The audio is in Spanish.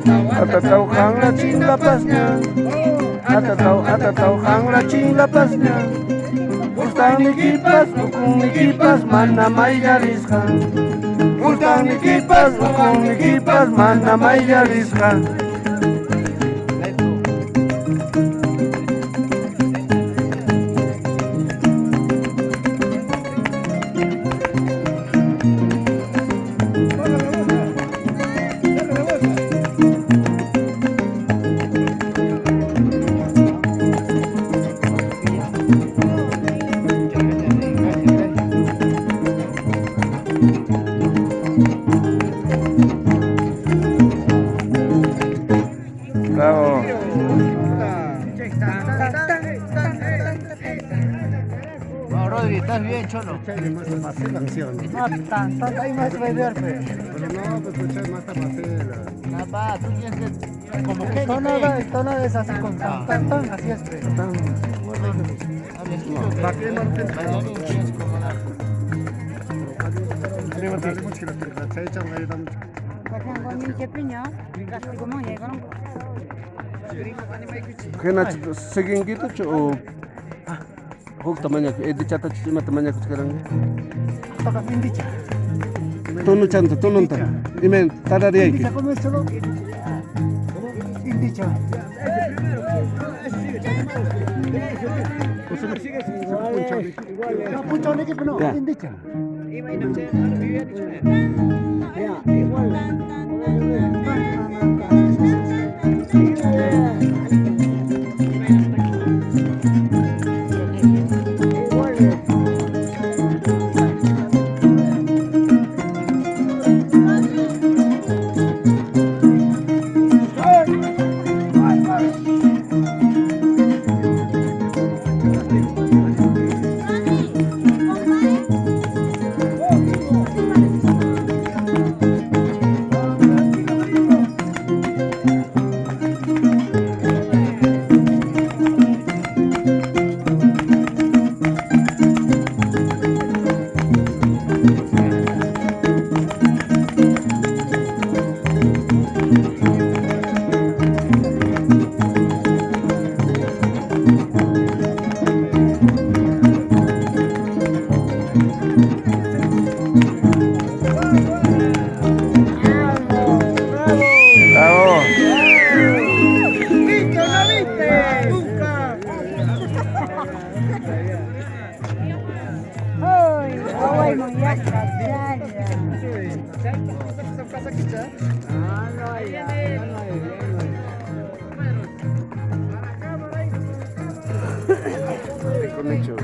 Atatau hang la ching la pasnya. Atatau hang la ching la pasnya. Gustan ni kipas, ukung ni kipas, mana may yariskan. Gustan ni kipas, ukung ni kipas, mana may yariskan. Bravo. No, Rodri, ¿estás bien, Cholo? Más la canción. No, tanto, hay más que ver, Pero no, pues escuchar más tapacela. nada, va, tú tienes que, como que, El tono es así con tan, tan, tan, así es, pero. al estilo de ¿Para qué mantén? bailarín tienes que molar. Kena seging gitu cu. Huk tamanya di chata cima tamanya sekarang. Toca indicha. Tunu chanto tunun ta. Imen tada dia iki. Indicha, ¿cómo es solo? Indicha. No, puncho ni que no, Ya. indicha. Bravo. ¿Viste o no viste? Nunca. Bueno, ya está. Con hecho.